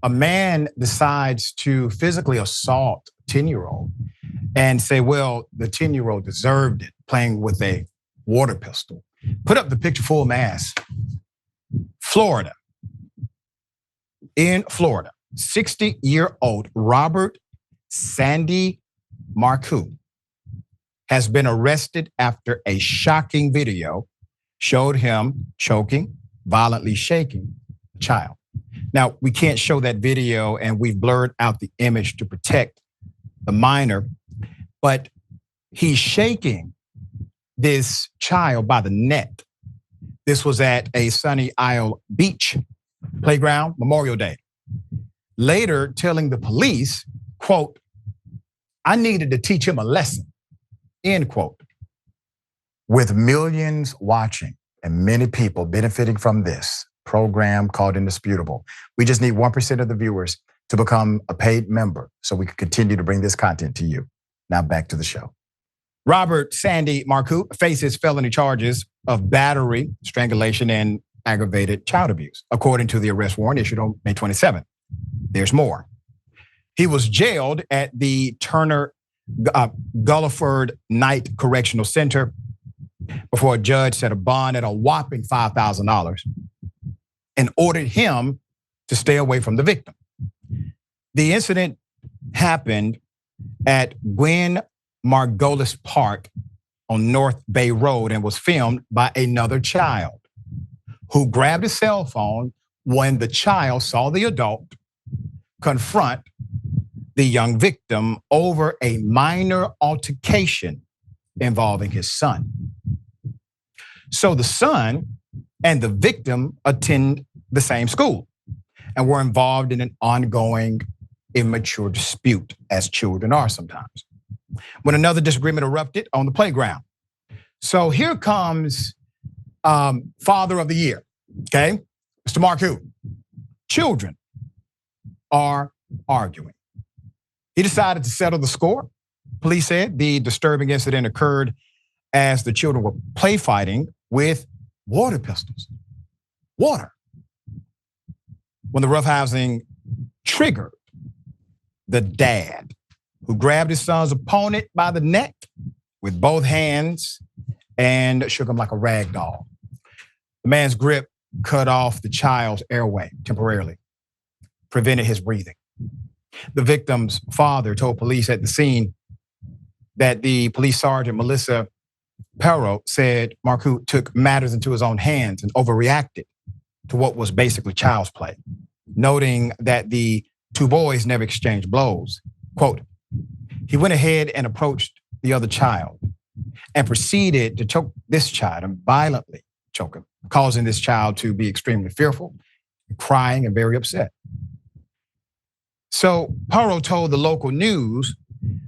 a man decides to physically assault a 10-year-old and say, well, the 10-year-old deserved it, playing with a water pistol. Put up the picture full mass. Florida. In Florida, 60-year-old Robert Sandy Marcu has been arrested after a shocking video showed him choking, violently shaking a child. Now, we can't show that video, and we've blurred out the image to protect the minor, but he's shaking this child by the neck. This was at a Sunny Isle Beach playground, Memorial Day. Later telling the police, quote, I needed to teach him a lesson, end quote. With millions watching and many people benefiting from this program called Indisputable, we just need 1% of the viewers to become a paid member so we can continue to bring this content to you. Now back to the show. Robert Sandy Marcu faces felony charges of battery, strangulation, and aggravated child abuse, according to the arrest warrant issued on May 27th. There's more. He was jailed at the Turner Guilford Night Correctional Center before a judge set a bond at a whopping $5,000 and ordered him to stay away from the victim. The incident happened at Gwen Margolis Park on North Bay Road and was filmed by another child who grabbed his cell phone when the child saw the adult confront the young victim over a minor altercation involving his son. So the son and the victim attend the same school and were involved in an ongoing immature dispute, as children are sometimes, when another disagreement erupted on the playground. So here comes Father of the Year, okay? Mr. Marcu. Children are arguing. He decided to settle the score. Police said the disturbing incident occurred as the children were play fighting with water pistols. Water. When the roughhousing triggered the dad, who grabbed his son's opponent by the neck with both hands and shook him like a rag doll. The man's grip cut off the child's airway temporarily, prevented his breathing. The victim's father told police at the scene that the police sergeant, Melissa Perot, said Marcu took matters into his own hands and overreacted to what was basically child's play, noting that the two boys never exchanged blows. Quote, he went ahead and approached the other child and proceeded to choke this child and violently choke him, causing this child to be extremely fearful, crying and very upset. So Perot told the local news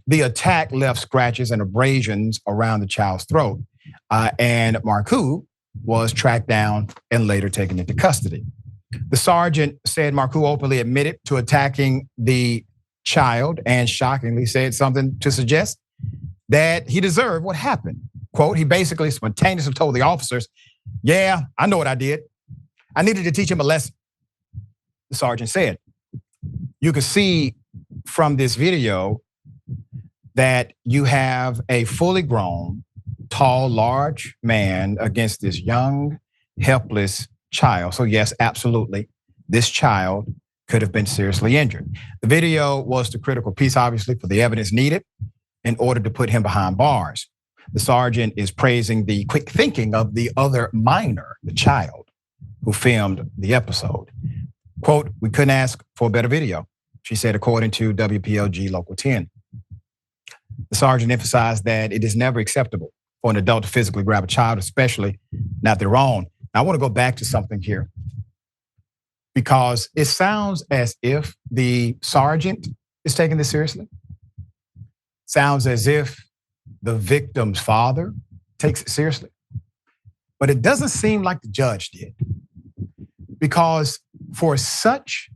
the attack left scratches and abrasions around the child's throat, and Marcu was tracked down and later taken into custody. The sergeant said Marcu openly admitted to attacking the child and shockingly said something to suggest that he deserved what happened. Quote, he basically spontaneously told the officers, yeah, I know what I did. I needed to teach him a lesson, the sergeant said. You can see from this video that you have a fully grown, tall, large man against this young, helpless child. So yes, absolutely, this child could have been seriously injured. The video was the critical piece, obviously, for the evidence needed in order to put him behind bars. The sergeant is praising the quick thinking of the other minor, the child, who filmed the episode. Quote, we couldn't ask for a better video, she said, according to WPLG Local 10. The sergeant emphasized that it is never acceptable for an adult to physically grab a child, especially not their own. Now, I want to go back to something here because it sounds as if the sergeant is taking this seriously. Sounds as if the victim's father takes it seriously. But it doesn't seem like the judge did, because for such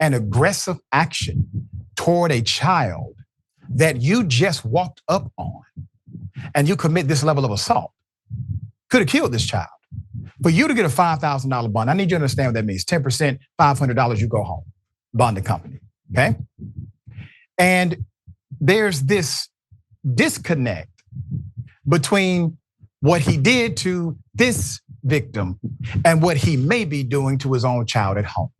an aggressive action toward a child that you just walked up on and you commit this level of assault, could have killed this child. For you to get a $5,000 bond, I need you to understand what that means. 10%, $500, you go home. bonding company, okay? And there's this disconnect between what he did to this victim and what he may be doing to his own child at home.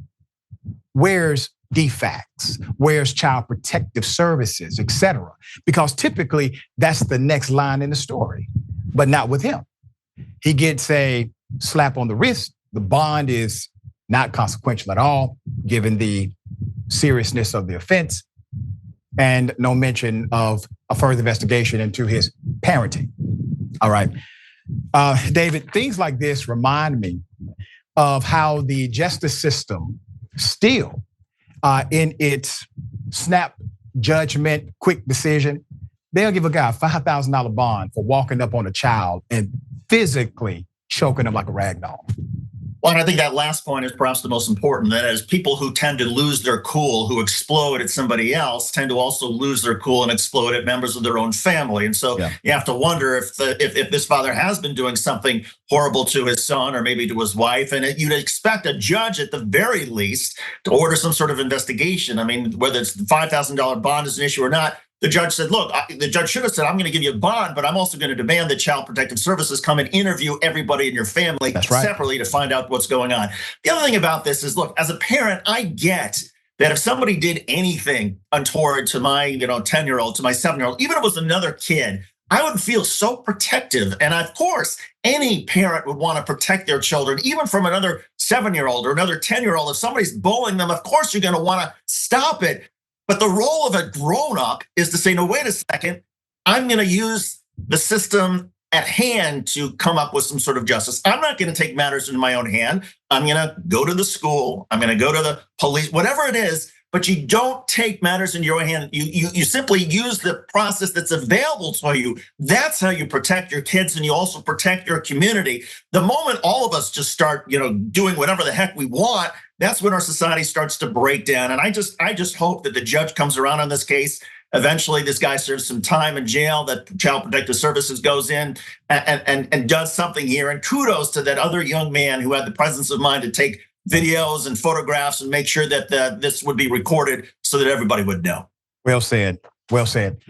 Where's DFACS? Where's Child Protective Services, et cetera? Because typically that's the next line in the story, but not with him. He gets a slap on the wrist. The bond is not consequential at all, given the seriousness of the offense, and no mention of a further investigation into his parenting. All right. David, things like this remind me of how the justice system still, in its snap judgment, quick decision, they'll give a guy a $5,000 bond for walking up on a child and physically choking him like a rag doll. Well, and I think that last point is perhaps the most important. That is, people who tend to lose their cool, who explode at somebody else, tend to also lose their cool and explode at members of their own family. And so you have to wonder if this father has been doing something horrible to his son or maybe to his wife. And you'd expect a judge at the very least to order some sort of investigation. I mean, whether it's the $5,000 bond is an issue or not, the judge said, look, the judge should have said, I'm going to give you a bond, but I'm also going to demand that Child Protective Services come and interview everybody in your family separately to find out what's going on. The other thing about this is, look, as a parent, I get that if somebody did anything untoward to my 10-year-old, to my 7-year-old, even if it was another kid, I would feel so protective. And of course, any parent would want to protect their children, even from another 7-year-old or another 10-year-old. If somebody's bullying them, of course, you're going to want to stop it. But the role of a grown-up is to say, no, wait a second, I'm going to use the system at hand to come up with some sort of justice. I'm not going to take matters into my own hand. I'm going to go to the school. I'm going to go to the police, whatever it is. But you don't take matters in your own hand. You simply use the process that's available to you. That's how you protect your kids, and you also protect your community. The moment all of us just start, doing whatever the heck we want, that's when our society starts to break down. And I just hope that the judge comes around on this case. Eventually, this guy serves some time in jail, that Child Protective Services goes in and does something here. And kudos to that other young man who had the presence of mind to take videos and photographs and make sure that this would be recorded so that everybody would know. Well said. Well said.